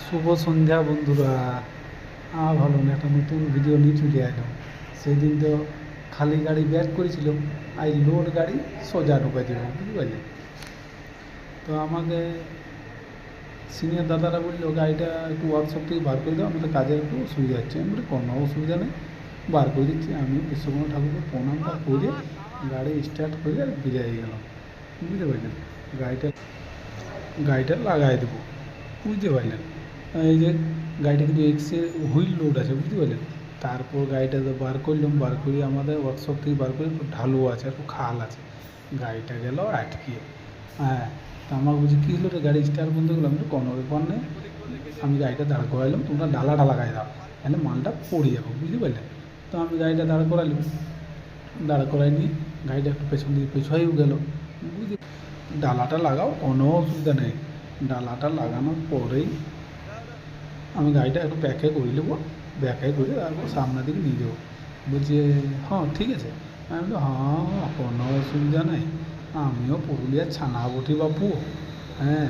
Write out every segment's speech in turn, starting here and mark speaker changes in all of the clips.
Speaker 1: শুভ সন্ধ্যা বন্ধুরা। ভালো না, একটা নতুন ভিডিও নিয়ে চলে এলাম। সেই দিন তো খালি গাড়ি ব্যাক করেছিলাম, আই লোড গাড়ি সোজা ঢুকে দেব, বুঝতে পারলেন। তো আমাকে সিনিয়র দাদারা বললো গাড়িটা একটু ওয়ার্কশপ থেকে বার করে দাও, আমাদের কাজের একটু অসুবিধা হচ্ছে। আমি বলি কোনো অসুবিধা নেই, বার করে দিচ্ছি। আমি বিশ্বকর্মা ঠাকুরকে প্রণামটা করে গাড়ি স্টার্ট করে বেরিয়ে গেলাম, বুঝতে পারলেন। গাড়িটা গাড়িটা লাগাই দেবো, বুঝতে পারলেন। এই যে গাড়িটা কিন্তু এক্সে হুইল লোড আছে, বুঝতে পারলেন। তারপর গাড়িটা তো বার করলাম, বার করে আমাদের ওয়ার্কশপ থেকে বার করে একটু ঢালু আছে, একটু খাল আছে, গাড়িটা গেল আটকিয়ে। হ্যাঁ, তো আমার বুঝি কী হলো রে, গাড়ি স্টার্ট বন্ধ করলাম। তো কোনো ব্যাপার নেই, আমি গাড়িটা দাঁড় করাইলাম, তোমরা ডালাটা লাগাই দাও, তাহলে মালটা পড়ে যাবো, বুঝতে পারলেন। তো আমি গাড়িটা দাঁড় করাইলাম, দাঁড় করাই নিয়ে গাড়িটা একটু পেছন দিকে পেছাইও গেল, বুঝলি। ডালাটা লাগাও, কোনো অসুবিধা নেই। ডালাটা লাগানোর পরেই আমি গাড়িটা একটু ব্যাকে করে নেবো, ব্যাকে করে তারপর সামনের দিকে নিয়ে যাবো। বলছে হ্যাঁ ঠিক আছে। আমি বলি হ্যাঁ, কোনো অসুবিধা নেই, আমিও পুরুলিয়ার ছানা বটি বাপু। হ্যাঁ,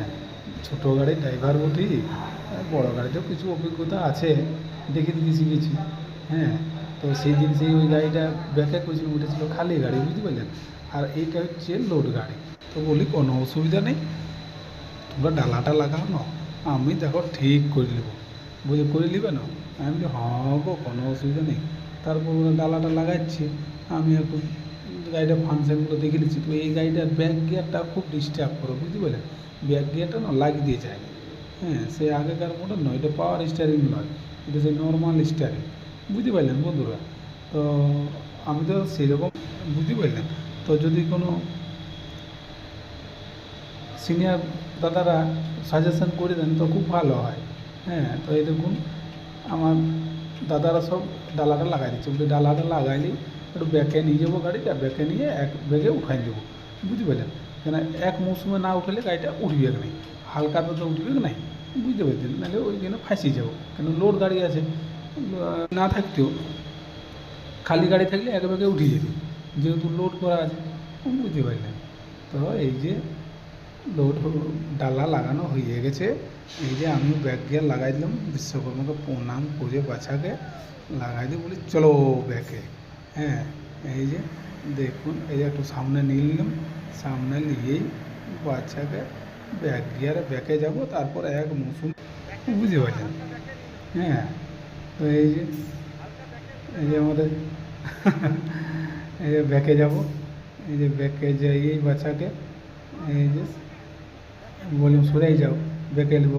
Speaker 1: ছোটো গাড়ির ড্রাইভার বটি, বড়ো গাড়িতেও কিছু অভিজ্ঞতা আছে, দেখে দেখে শিখেছি। হ্যাঁ, তো সেই দিন সেই ওই গাড়িটা ব্যাকে করেছিল, উঠেছিল খালি গাড়ি, বুঝতে পারলেন। আর এইটা হচ্ছে লোড গাড়ি। তো বলি কোনো অসুবিধা নেই, তোমরা ডালাটা লাগাও না, আমি দেখো ঠিক করে নেবো। বুঝে করে নেবে না? আমি বলি হ্যাঁ গো, কোনো অসুবিধা নেই। তারপর ওরা ডালাটা লাগাচ্ছি, আমি এখন গাড়িটার ফাংশানগুলো দেখে নিচ্ছি। তো এই গাড়িটার ব্যাক গিয়ারটা খুব ডিস্টার্ব করে, বুঝতে পারলেন। ব্যাক গিয়ারটা না লাগিয়ে দিয়ে যায়। হ্যাঁ, সে আগেকার মডেল নয়, এটা পাওয়ার স্টিয়ারিং নয়, এটা সেই নর্মাল স্টিয়ারিং, বুঝতে পারলেন বন্ধুরা। তো আমি তো সেরকম, বুঝতে পারলেন। তো যদি কোনো সিনিয়র দাদারা সাজেশন করে দেন তো খুব ভালো হয়। হ্যাঁ, তো এই দেখুন আমার দাদারা সব ডালাটা লাগাই দিচ্ছে, বলে ডালাটা লাগাইলেই একটু ব্যাকে নিয়ে যাবো, গাড়িটা ব্যাকে নিয়ে এক ব্যাগে উঠাই দেবো, বুঝতে পারলেন। কেন এক মৌসুমে না উঠলে গাড়িটা উঠবে নাই, হালকাতে তো উঠবে নাই, বুঝতে পারছেন। নাহলে ওইখানে ফাঁসিয়ে যাবো, কেন লোড গাড়ি আছে। না থাকতেও খালি গাড়ি থাকলে এক ব্যাগে উঠে যেত, যেহেতু লোড করা আছে, বুঝতে পারলেন। তো এই যে লোড ডালা লাগানো হয়ে গেছে, এই যে আমি ব্যাক গিয়ার লাগাই দিলাম, বিশ্বকর্মাকে প্রণাম করে বাচ্চাকে লাগাই দিয়ে বলি চলো ব্যাকে। হ্যাঁ, এই যে দেখুন, এই যে একটু সামনে নিয়ে নিলাম, সামনে নিয়েই বাচ্চাকে ব্যাক গিয়ারে ব্যাকে যাব, তারপর এক মৌসুম, বুঝতে পারছেন। হ্যাঁ, তো এই যে আমাদের এই যে ব্যাকে যাব, এই যে ব্যাকে যাইয়েই বাচ্চাকে এই যে বললাম সরেই যাও, ব্যাকে নেবো।